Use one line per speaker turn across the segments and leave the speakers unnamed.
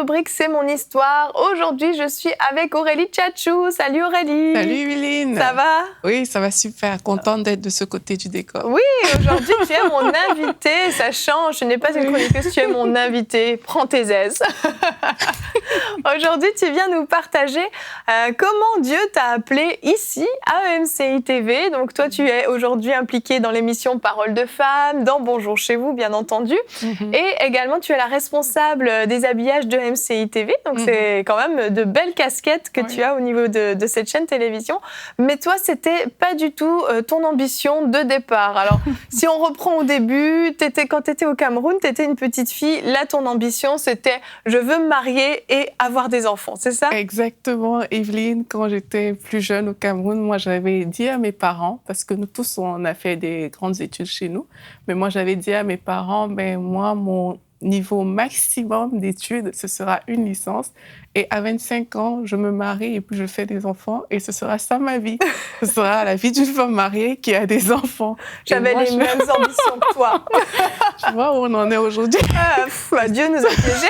rubrique C'est mon histoire. Aujourd'hui, je suis avec Aurélie Tchatchou. Salut Aurélie.
Salut Emeline.
Ça va?
Oui, ça va super. Contente d'être de ce côté du décor.
Oui, aujourd'hui, tu es mon invitée. Ça change. Ce n'est pas une chroniqueuse, tu es mon invitée. Prends tes aises. Aujourd'hui, tu viens nous partager comment Dieu t'a appelé ici à EMCI TV. Donc toi, tu es aujourd'hui impliquée dans l'émission Paroles de femmes, dans Bonjour chez vous, bien entendu. Et également, tu es la responsable des habillages de EMCI TV. Donc c'est quand même de belles casquettes que tu as au niveau de cette chaîne télévision. Mais toi, c'était pas du tout ton ambition de départ. Alors, si on reprend au début, quand tu étais au Cameroun, tu étais une petite fille. Là, ton ambition, c'était « je veux me marier et avoir des enfants », c'est ça?
Exactement, Evelyne. Quand j'étais plus jeune au Cameroun, moi, j'avais dit à mes parents, parce que nous tous, on a fait des grandes études chez nous, mais moi, j'avais dit à mes parents, moi, mon niveau maximum d'études, ce sera une licence. Et à 25 ans, je me marie et puis je fais des enfants. Et ce sera ça ma vie. Ce sera la vie d'une femme mariée qui a des enfants.
J'avais les mêmes ambitions que toi.
Tu vois où on en est aujourd'hui?
Dieu nous a piégés.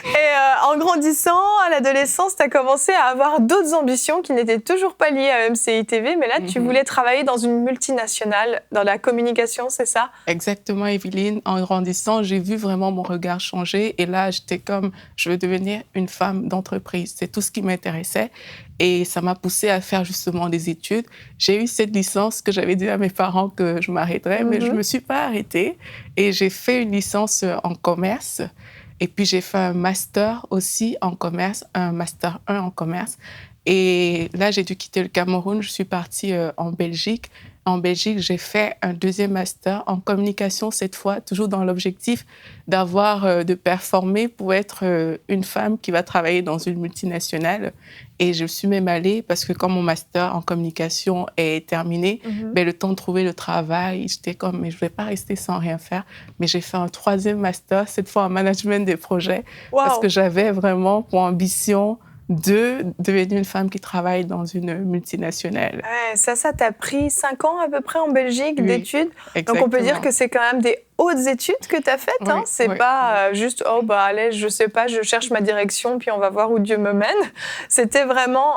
Et en grandissant, à l'adolescence, tu as commencé à avoir d'autres ambitions qui n'étaient toujours pas liées à EMCI TV, mais là, tu voulais travailler dans une multinationale, dans la communication, c'est ça?
Exactement, Evelyne. En grandissant, j'ai vu vraiment mon regard changer. Et là, j'étais comme, je veux devenir une femme d'entreprise. C'est tout ce qui m'intéressait. Et ça m'a poussée à faire justement des études. J'ai eu cette licence que j'avais dit à mes parents que je m'arrêterais, mais je ne me suis pas arrêtée. Et j'ai fait une licence en commerce. Et puis, j'ai fait un master aussi en commerce, un master 1 en commerce. Et là, j'ai dû quitter le Cameroun. Je suis partie en Belgique. En Belgique, j'ai fait un deuxième master en communication, cette fois, toujours dans l'objectif de performer pour être une femme qui va travailler dans une multinationale. Et je suis même allée, parce que quand mon master en communication est terminé, le temps de trouver le travail, j'étais comme, mais je ne vais pas rester sans rien faire. Mais j'ai fait un troisième master, cette fois en management des projets, parce que j'avais vraiment pour ambition de devenir une femme qui travaille dans une multinationale.
Ouais, ça t'a pris 5 ans à peu près en Belgique d'études.
Exactement.
Donc on peut dire que c'est quand même des hautes études que tu as faites.
Oui,
C'est pas juste, allez, je sais pas, je cherche ma direction, puis on va voir où Dieu me mène. C'était vraiment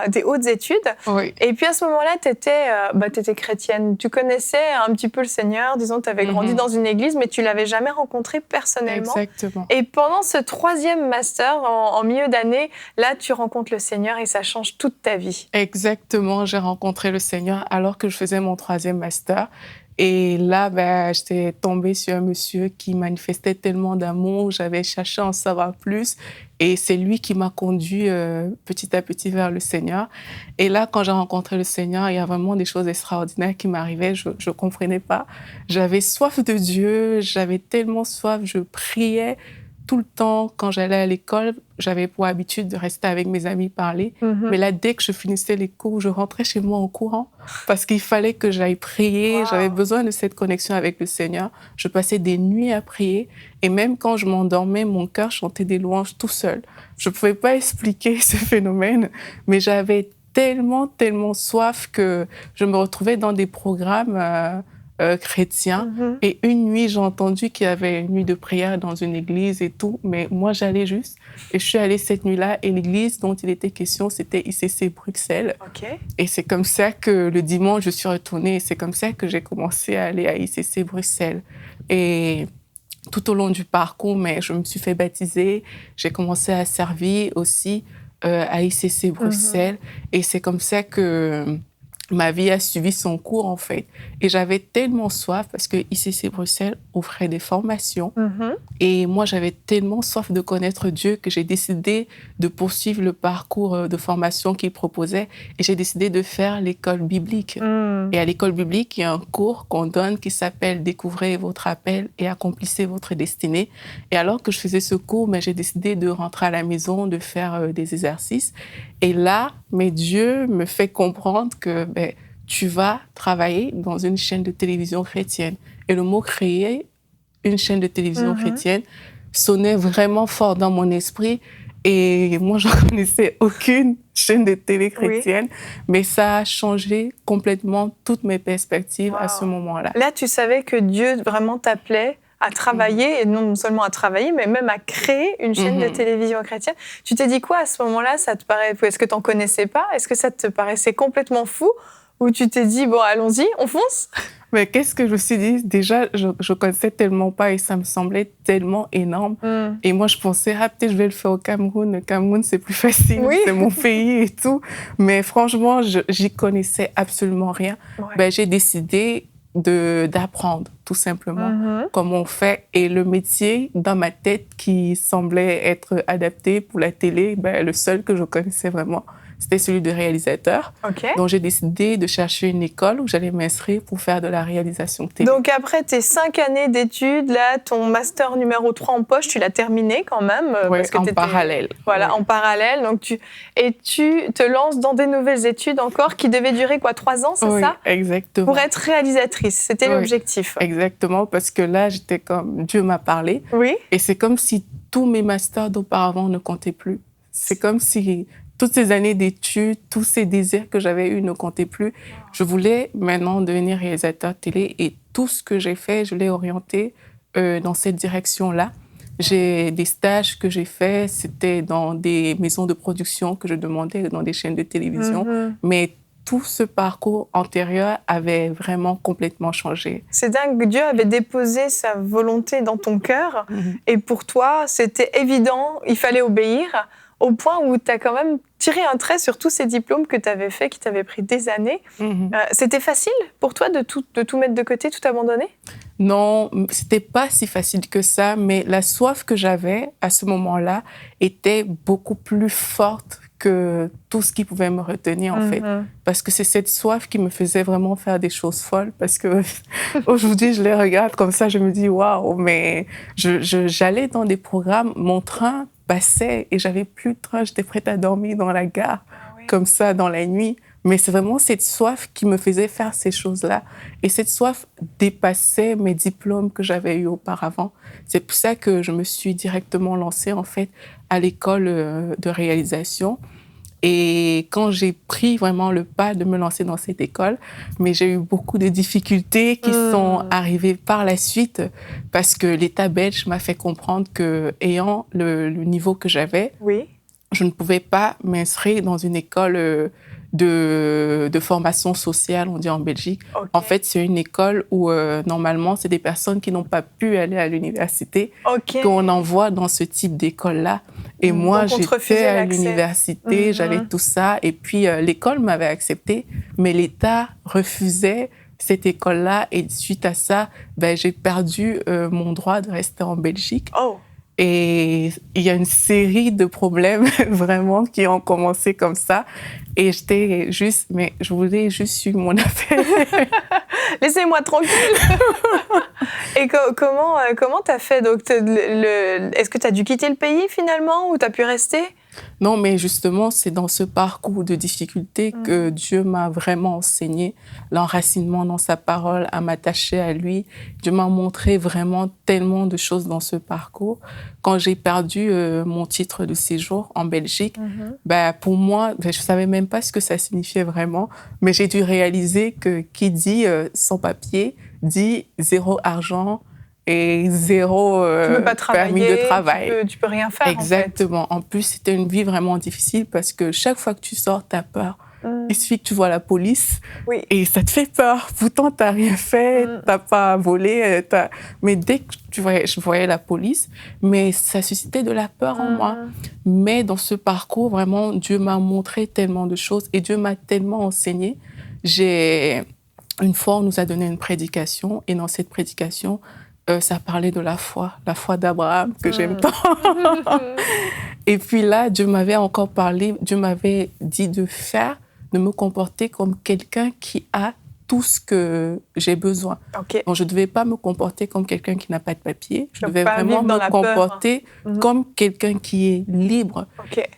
des hautes études.
Oui.
Et puis à ce moment-là, tu étais chrétienne. Tu connaissais un petit peu le Seigneur. Disons, tu avais grandi dans une église, mais tu l'avais jamais rencontré personnellement.
Exactement.
Et pendant ce troisième master, en milieu d'année, là, tu rencontres le Seigneur et ça change toute ta vie.
Exactement. J'ai rencontré le Seigneur alors que je faisais mon troisième master. Et là, j'étais tombée sur un monsieur qui manifestait tellement d'amour. J'avais cherché à en savoir plus. Et c'est lui qui m'a conduit petit à petit vers le Seigneur. Et là, quand j'ai rencontré le Seigneur, il y a vraiment des choses extraordinaires qui m'arrivaient. Je ne comprenais pas. J'avais soif de Dieu. J'avais tellement soif. Je priais tout le temps. Quand j'allais à l'école, j'avais pour habitude de rester avec mes amis parler. Mais là, dès que je finissais les cours, je rentrais chez moi en courant parce qu'il fallait que j'aille prier. J'avais besoin de cette connexion avec le Seigneur. Je passais des nuits à prier. Et même quand je m'endormais, mon cœur chantait des louanges tout seul. Je ne pouvais pas expliquer ce phénomène, mais j'avais tellement soif que je me retrouvais dans des programmes chrétien. Et une nuit, j'ai entendu qu'il y avait une nuit de prière dans une église et tout, mais moi, j'allais juste. Et je suis allée cette nuit-là, et l'église dont il était question, c'était ICC Bruxelles.
Okay.
Et c'est comme ça que le dimanche, je suis retournée. Et c'est comme ça que j'ai commencé à aller à ICC Bruxelles. Et tout au long du parcours, je me suis fait baptiser. J'ai commencé à servir aussi à ICC Bruxelles. Et c'est comme ça que ma vie a suivi son cours, en fait. Et j'avais tellement soif parce que ICC Bruxelles offrait des formations. Et moi, j'avais tellement soif de connaître Dieu que j'ai décidé de poursuivre le parcours de formation qu'il proposait. Et j'ai décidé de faire l'école biblique. Et à l'école biblique, il y a un cours qu'on donne qui s'appelle « Découvrez votre appel et accomplissez votre destinée ». Et alors que je faisais ce cours, j'ai décidé de rentrer à la maison, de faire des exercices. Et là, Dieu me fait comprendre que tu vas travailler dans une chaîne de télévision chrétienne. Et le mot « créer » une chaîne de télévision chrétienne sonnait vraiment fort dans mon esprit. Et moi, je ne connaissais aucune chaîne de télé chrétienne, mais ça a changé complètement toutes mes perspectives à ce moment-là.
Là, tu savais que Dieu vraiment t'appelait à travailler, et non seulement à travailler, mais même à créer une chaîne de télévision chrétienne. Tu t'es dit quoi à ce moment-là? Est-ce que tu n'en connaissais pas? Est-ce que ça te paraissait complètement fou? Ou tu t'es dit, bon, allons-y, on fonce?
Mais qu'est-ce que je me suis dit? Déjà, je connaissais tellement pas et ça me semblait tellement énorme. Et moi, je pensais, peut-être je vais le faire au Cameroun. Le Cameroun, c'est plus facile, oui. C'est mon pays et tout. Mais franchement, j'y connaissais absolument rien. Ouais. J'ai décidé d'apprendre, tout simplement, comment on fait. Et le métier, dans ma tête, qui semblait être adapté pour la télé, le seul que je connaissais vraiment, c'était celui de réalisateur. Okay. Donc, j'ai décidé de chercher une école où j'allais m'inscrire pour faire de la réalisation télé.
Donc, après tes 5 années d'études, là, ton master numéro 3 en poche, tu l'as terminé quand même.
Oui, en parallèle.
Voilà, en parallèle. Donc, tu te lances dans des nouvelles études encore qui devaient durer, 3 ans, c'est ça?
Oui, exactement.
Pour être réalisatrice, c'était l'objectif.
Exactement, parce que là, j'étais comme, Dieu m'a parlé.
Oui.
Et c'est comme si tous mes masters d'auparavant ne comptaient plus. C'est comme si toutes ces années d'études, tous ces désirs que j'avais eus ne comptaient plus. Je voulais maintenant devenir réalisateur télé et tout ce que j'ai fait, je l'ai orienté dans cette direction-là. J'ai des stages que j'ai faits, c'était dans des maisons de production que je demandais, dans des chaînes de télévision. Mais tout ce parcours antérieur avait vraiment complètement changé.
C'est dingue, Dieu avait déposé sa volonté dans ton cœur et pour toi, c'était évident, il fallait obéir, au point où tu as quand même tiré un trait sur tous ces diplômes que tu avais faits, qui t'avaient pris des années. C'était facile pour toi de tout mettre de côté, tout abandonner?
Non, c'était pas si facile que ça, mais la soif que j'avais à ce moment-là était beaucoup plus forte que tout ce qui pouvait me retenir, en fait. Parce que c'est cette soif qui me faisait vraiment faire des choses folles. Parce que aujourd'hui, je les regarde comme ça, je me dis, waouh, mais j'allais dans des programmes, mon train passait et j'avais plus de train, j'étais prête à dormir dans la gare, comme ça, dans la nuit. Mais c'est vraiment cette soif qui me faisait faire ces choses-là. Et cette soif dépassait mes diplômes que j'avais eus auparavant. C'est pour ça que je me suis directement lancée, en fait, à l'école de réalisation. Et quand j'ai pris vraiment le pas de me lancer dans cette école, mais j'ai eu beaucoup de difficultés qui sont arrivées par la suite parce que l'État belge m'a fait comprendre que, ayant le niveau que j'avais, je ne pouvais pas m'inscrire dans une école de formation sociale, on dit en Belgique. En fait, c'est une école où, normalement, c'est des personnes qui n'ont pas pu aller à l'université qu'on envoie dans ce type d'école-là. Et moi, j'étais à l'université, j'avais tout ça. Et puis, l'école m'avait acceptée, mais l'État refusait cette école-là. Et suite à ça, j'ai perdu mon droit de rester en Belgique. Et il y a une série de problèmes vraiment qui ont commencé comme ça. Et j'étais juste, mais je voulais juste suivre mon affaire.
Laissez-moi tranquille. Et comment t'as fait? Donc, est-ce que t'as dû quitter le pays finalement ou t'as pu rester?
Non, mais justement, c'est dans ce parcours de difficulté que Dieu m'a vraiment enseigné l'enracinement dans sa parole, à m'attacher à lui. Dieu m'a montré vraiment tellement de choses dans ce parcours. Quand j'ai perdu mon titre de séjour en Belgique, pour moi, je ne savais même pas ce que ça signifiait vraiment, mais j'ai dû réaliser que qui dit sans papier dit zéro argent et zéro permis de travail.
Tu peux rien faire.
Exactement.
En fait.
En plus, c'était une vie vraiment difficile parce que chaque fois que tu sors, tu as peur. Il suffit que tu vois la police et ça te fait peur. Pourtant, tu n'as rien fait, tu n'as pas volé. Mais dès que je voyais la police, mais ça suscitait de la peur en moi. Mais dans ce parcours, vraiment, Dieu m'a montré tellement de choses et Dieu m'a tellement enseigné. Une fois, on nous a donné une prédication et dans cette prédication, ça parlait de la foi d'Abraham que j'aime tant. Et puis là, Dieu m'avait encore parlé, Dieu m'avait dit de me comporter comme quelqu'un qui a tout ce que j'ai besoin. Donc, je ne devais pas me comporter comme quelqu'un qui n'a pas de papier. Je devais vraiment me comporter comme quelqu'un qui est libre.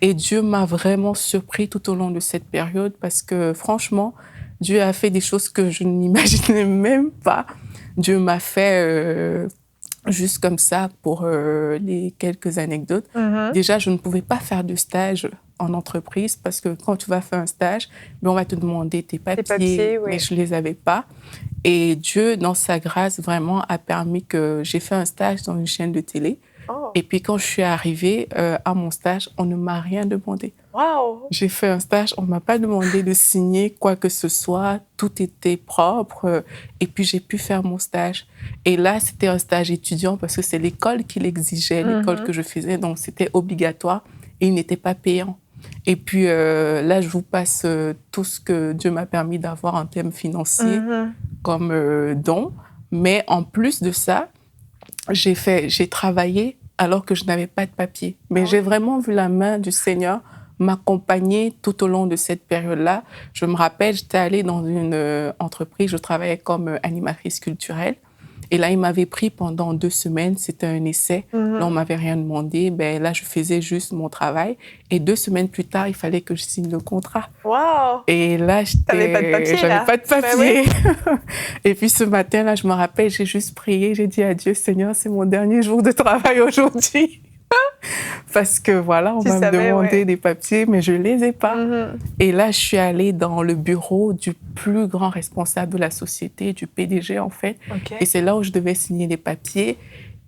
Et Dieu m'a vraiment surpris tout au long de cette période parce que franchement, Dieu a fait des choses que je n'imaginais même pas. Dieu m'a fait juste comme ça pour les quelques anecdotes.
Mhm.
Déjà, je ne pouvais pas faire de stage en entreprise parce que quand tu vas faire un stage, ben, on va te demander tes papiers,
oui.
mais je ne les avais pas. Et Dieu, dans sa grâce, vraiment a permis que j'ai fait un stage dans une chaîne de télé.
Oh.
Et puis, quand je suis arrivée à mon stage, on ne m'a rien demandé.
Wow.
J'ai fait un stage, on ne m'a pas demandé de signer quoi que ce soit. Tout était propre. Et puis, j'ai pu faire mon stage. Et là, c'était un stage étudiant parce que c'est l'école qui l'exigeait, l'école que je faisais. Donc, c'était obligatoire et il n'était pas payant. Et puis, là, je vous passe tout ce que Dieu m'a permis d'avoir en termes financiers comme don. Mais en plus de ça, j'ai travaillé alors que je n'avais pas de papier. Mais j'ai vraiment vu la main du Seigneur m'accompagner tout au long de cette période-là. Je me rappelle, j'étais allée dans une entreprise, je travaillais comme animatrice culturelle. Et là, il m'avait pris pendant 2 semaines. C'était un essai. Là, on ne m'avait rien demandé. Ben, là, je faisais juste mon travail. Et 2 semaines plus tard, il fallait que je signe le contrat.
Wow.
Et là,
T'avais pas de papier,
j'avais pas de papier. Ben, et puis, ce matin, là, je me rappelle, j'ai juste prié. J'ai dit à Dieu, Seigneur, c'est mon dernier jour de travail aujourd'hui. Parce que voilà, on va me demander des papiers, mais je ne les ai pas. Et là, je suis allée dans le bureau du plus grand responsable de la société, du PDG en fait. Et c'est là où je devais signer les papiers.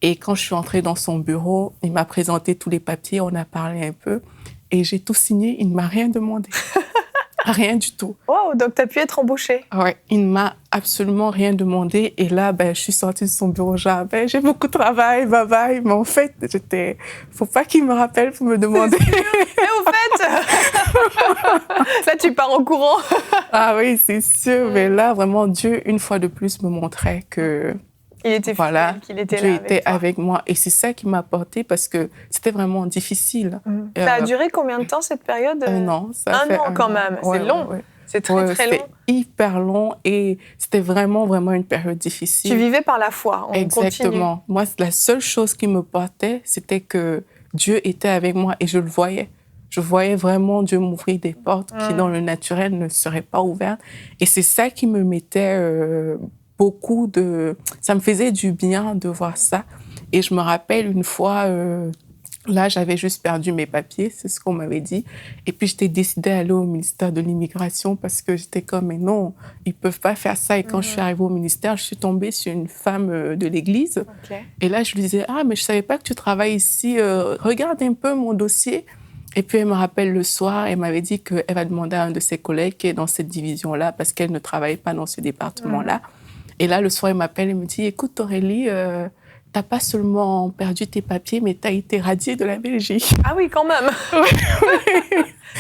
Et quand je suis entrée dans son bureau, il m'a présenté tous les papiers, on a parlé un peu. Et j'ai tout signé, il ne m'a rien demandé. Rien du tout.
Wow, donc tu as pu être embauchée.
Oui, il ne m'a absolument rien demandé. Et là, ben, je suis sortie de son bureau, genre, ben, j'ai beaucoup de travail, bye bye. Mais en fait, faut pas qu'il me rappelle pour me demander.
Et au fait, là, tu pars en courant.
Ah oui, c'est sûr. Mais là, vraiment, Dieu, une fois de plus, me montrait que
il était fidèle, qu'il était
Dieu
là
était avec moi. Et c'est ça qui m'a porté parce que c'était vraiment difficile.
Ça a duré combien de temps, cette période?
1 an.
Un an quand même. C'est long. Ouais. C'est très, très long.
C'était hyper long et c'était vraiment, vraiment une période difficile.
Tu vivais par la foi.
Exactement. Moi, la seule chose qui me portait, c'était que Dieu était avec moi et je le voyais. Je voyais vraiment Dieu m'ouvrir des portes qui, dans le naturel, ne seraient pas ouvertes. Et c'est ça qui me mettait beaucoup de... Ça me faisait du bien de voir ça. Et je me rappelle une fois... Là, j'avais juste perdu mes papiers, c'est ce qu'on m'avait dit. Et puis, j'étais décidée à aller au ministère de l'Immigration parce que j'étais comme, mais non, ils ne peuvent pas faire ça. Et quand je suis arrivée au ministère, je suis tombée sur une femme de l'église. Et là, je lui disais, ah, mais je ne savais pas que tu travailles ici. Regarde un peu mon dossier. Et puis, elle me rappelle le soir, elle m'avait dit qu'elle va demander à un de ses collègues qui est dans cette division-là parce qu'elle ne travaille pas dans ce département-là. Et là, le soir, elle m'appelle et me dit, écoute, Aurélie, t'as pas seulement perdu tes papiers, mais t'as été radiée de la Belgique.
Ah oui, quand même.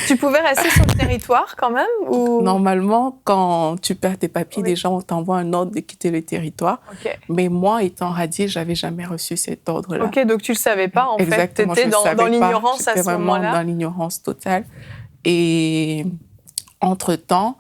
Tu pouvais rester sur le territoire quand même ou...
Normalement, quand tu perds tes papiers, déjà, on t'envoie un ordre de quitter le territoire. Mais moi, étant radiée, j'avais jamais reçu cet ordre-là.
Ok, donc tu le savais pas en fait. Tu étais dans l'ignorance à ce moment-là.
J'étais vraiment dans l'ignorance totale. Et entre-temps,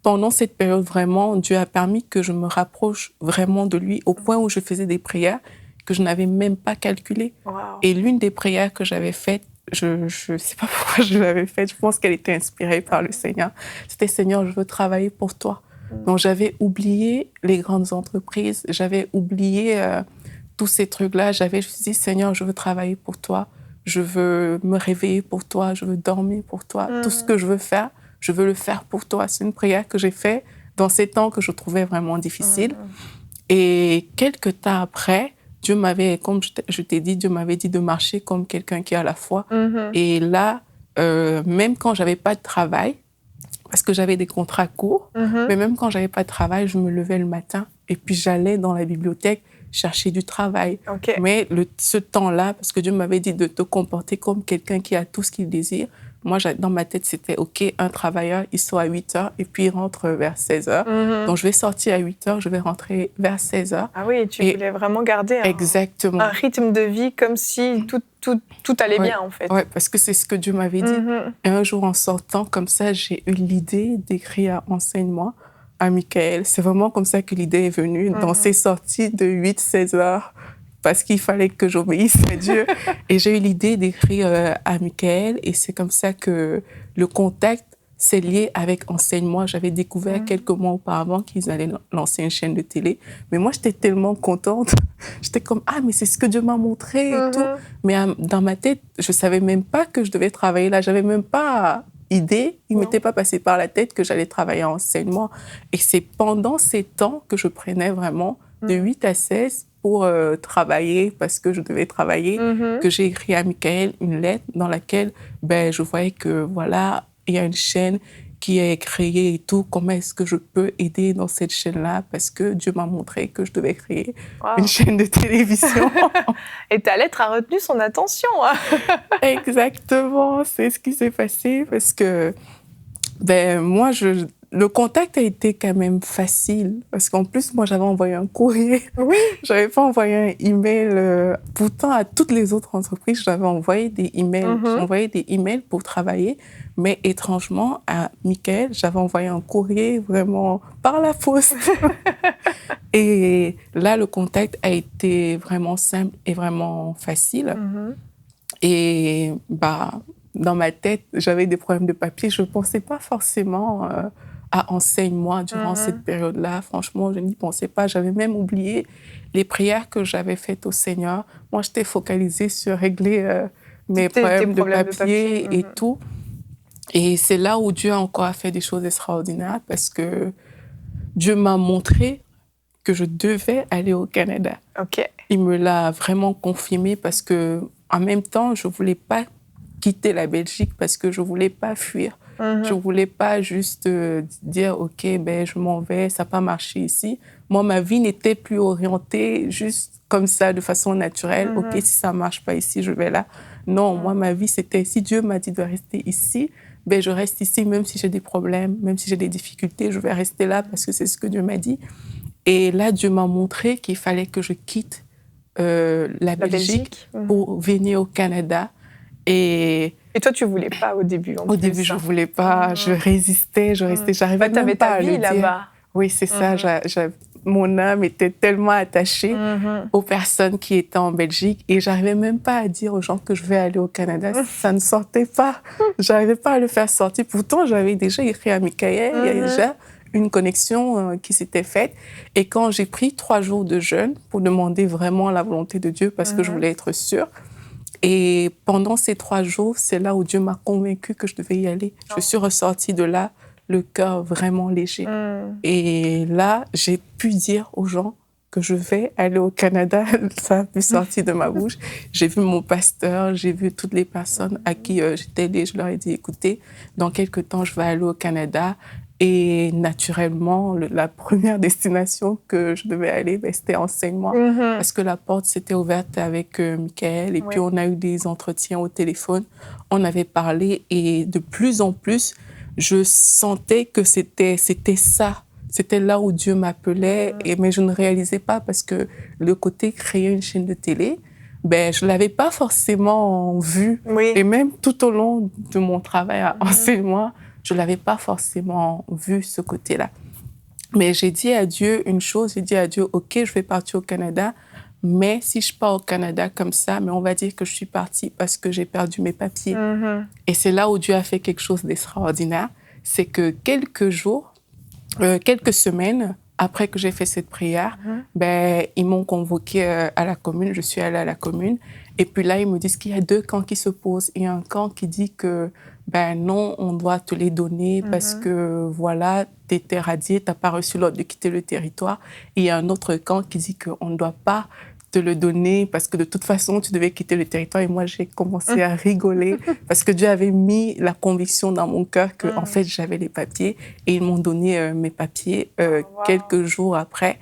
pendant cette période, vraiment, Dieu a permis que je me rapproche vraiment de lui au point où je faisais des prières que je n'avais même pas calculées. Et l'une des prières que j'avais faites, je ne sais pas pourquoi je l'avais faite, je pense qu'elle était inspirée par le Seigneur. C'était « Seigneur, je veux travailler pour toi ». Donc, j'avais oublié les grandes entreprises, j'avais oublié tous ces trucs-là. Je me suis dit « Seigneur, je veux travailler pour toi, je veux me réveiller pour toi, je veux dormir pour toi, tout ce que je veux faire. » Je veux le faire pour toi. C'est une prière que j'ai faite dans ces temps que je trouvais vraiment difficiles. Et quelques temps après, Dieu m'avait, comme je t'ai dit, Dieu m'avait dit de marcher comme quelqu'un qui a la foi. Et là, même quand je n'avais pas de travail, parce que j'avais des contrats courts, mais même quand je n'avais pas de travail, je me levais le matin et puis j'allais dans la bibliothèque chercher du travail. Mais ce temps-là, parce que Dieu m'avait dit de te comporter comme quelqu'un qui a tout ce qu'il désire, moi, dans ma tête, c'était OK, un travailleur, il sort à 8 heures et puis il rentre vers 16 heures. Donc, je vais sortir à 8 heures, je vais rentrer vers 16 heures.
Ah oui, tu voulais vraiment garder un rythme de vie comme si tout allait bien, en fait.
Oui, parce que c'est ce que Dieu m'avait dit. Et un jour, en sortant comme ça, j'ai eu l'idée d'écrire « Enseigne-moi » à Michael. C'est vraiment comme ça que l'idée est venue, dans ces sorties de 8-16 heures. Parce qu'il fallait que j'obéisse à Dieu. Et j'ai eu l'idée d'écrire à Michael. Et c'est comme ça que le contact c'est lié avec Enseigne-moi. J'avais découvert quelques mois auparavant qu'ils allaient lancer une chaîne de télé. Mais moi, j'étais tellement contente. J'étais comme, ah, mais c'est ce que Dieu m'a montré et tout. Mais dans ma tête, je savais même pas que je devais travailler là. J'avais même pas idée. Il m'était pas passé par la tête que j'allais travailler en Enseigne-moi. Et c'est pendant ces temps que je prenais vraiment de 8 à 16 pour travailler, parce que je devais travailler, que j'ai écrit à Michael une lettre dans laquelle je voyais que voilà, il y a une chaîne qui est créée et tout. Comment est-ce que je peux aider dans cette chaîne-là? Parce que Dieu m'a montré que je devais créer une chaîne de télévision.
Et ta lettre a retenu son attention.
Exactement, c'est ce qui s'est passé parce que moi, le contact a été quand même facile parce qu'en plus, moi, j'avais envoyé un courrier.
Oui.
J'avais pas envoyé un email. Pourtant, à toutes les autres entreprises, j'avais envoyé des emails. J'envoyais des emails pour travailler. Mais étrangement, à Michael, j'avais envoyé un courrier vraiment par la poste. Et là, le contact a été vraiment simple et vraiment facile. Et dans ma tête, j'avais des problèmes de papier. Je ne pensais pas forcément à Enseigne-moi durant cette période-là. Franchement, je n'y pensais pas. J'avais même oublié les prières que j'avais faites au Seigneur. Moi, j'étais focalisée sur régler mes problèmes de papier et tout. Et c'est là où Dieu encore a fait des choses extraordinaires parce que Dieu m'a montré que je devais aller au Canada. Il me l'a vraiment confirmé parce que, en même temps, je ne voulais pas quitter la Belgique parce que je ne voulais pas fuir. Je ne voulais pas juste dire, OK, je m'en vais, ça n'a pas marché ici. Moi, ma vie n'était plus orientée juste comme ça, de façon naturelle. OK, si ça ne marche pas ici, je vais là. Non, moi, ma vie, c'était, si Dieu m'a dit de rester ici, je reste ici, même si j'ai des problèmes, même si j'ai des difficultés, je vais rester là parce que c'est ce que Dieu m'a dit. Et là, Dieu m'a montré qu'il fallait que je quitte la Belgique pour venir au Canada. Et
toi, tu ne voulais pas au début?
Au début, je ne voulais pas. Je résistais, je restais. J'arrivais même pas à le dire. Oui, c'est ça. Mon âme était tellement attachée aux personnes qui étaient en Belgique et j'arrivais même pas à dire aux gens que je vais aller au Canada. Ça ne sortait pas. J'arrivais pas à le faire sortir. Pourtant, j'avais déjà écrit à Michael. Il y a déjà une connexion qui s'était faite. Et quand j'ai pris 3 jours de jeûne pour demander vraiment la volonté de Dieu parce que je voulais être sûre, et pendant ces 3 jours, c'est là où Dieu m'a convaincue que je devais y aller. Je suis ressortie de là, le cœur vraiment léger. Et là, j'ai pu dire aux gens que je vais aller au Canada. Ça a pu sortir de ma bouche. J'ai vu mon pasteur, j'ai vu toutes les personnes à qui j'étais allée. Je leur ai dit, écoutez, dans quelques temps, je vais aller au Canada. Et naturellement, la première destination que je devais aller, c'était Enseigne-moi. Parce que la porte s'était ouverte avec Michael. Et puis, on a eu des entretiens au téléphone. On avait parlé et de plus en plus, je sentais que c'était ça. C'était là où Dieu m'appelait. Mais je ne réalisais pas parce que le côté créer une chaîne de télé, je ne l'avais pas forcément vu. Et même tout au long de mon travail à Enseigne-moi, je ne l'avais pas forcément vu, ce côté-là. Mais j'ai dit à Dieu une chose, j'ai dit à Dieu, OK, je vais partir au Canada, mais si je pars au Canada comme ça, mais on va dire que je suis partie parce que j'ai perdu mes papiers. Et c'est là où Dieu a fait quelque chose d'extraordinaire. C'est que quelques semaines après que j'ai fait cette prière, ils m'ont convoquée à la commune. Je suis allée à la commune. Et puis là, ils me disent qu'il y a 2 camps qui s'opposent. Il y a un camp qui dit que non, on doit te les donner parce que voilà, tu étais radié, tu n'as pas reçu l'ordre de quitter le territoire. Et il y a un autre camp qui dit qu'on ne doit pas te le donner parce que de toute façon, tu devais quitter le territoire. Et moi, j'ai commencé à rigoler parce que Dieu avait mis la conviction dans mon cœur que, en fait, j'avais les papiers et ils m'ont donné mes papiers quelques jours après.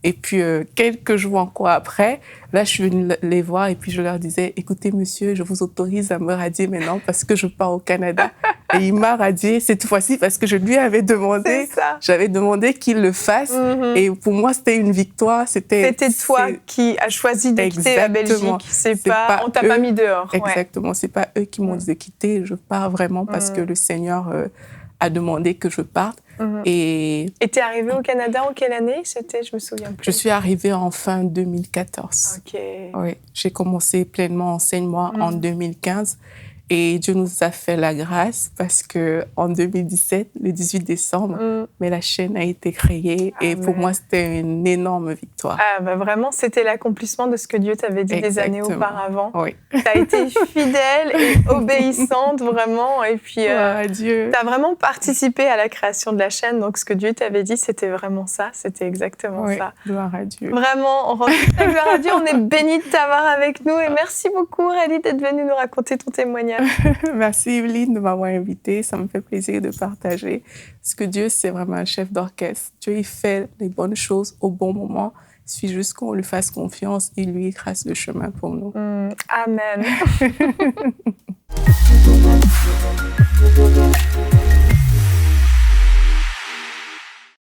Et puis, quelques jours encore après, là, je suis venue les voir et puis je leur disais, écoutez, monsieur, je vous autorise à me radier maintenant parce que je pars au Canada. Et il m'a radiée cette fois-ci parce que je lui avais demandé, j'avais demandé qu'il le fasse. Et pour moi, c'était une victoire. C'était
toi qui as choisi de quitter la Belgique. On t'a pas mis dehors.
Exactement. C'est pas eux qui m'ont dit de quitter. Je pars vraiment parce que le Seigneur a demandé que je parte. Et
tu es arrivée au Canada en quelle année? Je me souviens plus.
Je suis arrivée en fin 2014.
OK.
Oui, j'ai commencé pleinement Enseigne-moi en 2015. Et Dieu nous a fait la grâce parce qu'en 2017, le 18 décembre, mais la chaîne a été créée. Et pour moi, c'était une énorme victoire.
Ah, bah vraiment, c'était l'accomplissement de ce que Dieu t'avait dit des années auparavant.
Oui.
Tu as été fidèle et obéissante, vraiment. Et puis, tu as vraiment participé à la création de la chaîne. Donc, ce que Dieu t'avait dit, c'était vraiment ça. C'était exactement ça.
Gloire à Dieu.
Vraiment, on rend toute la gloire à Dieu. On est bénis de t'avoir avec nous. Et merci beaucoup, Aurélie, d'être venue nous raconter ton témoignage.
Merci, Evelyne, de m'avoir invitée. Ça me fait plaisir de partager. Parce que Dieu, c'est vraiment un chef d'orchestre. Dieu, il fait les bonnes choses au bon moment. Il suffit juste qu'on lui fasse confiance et lui trace le chemin pour nous.
Amen.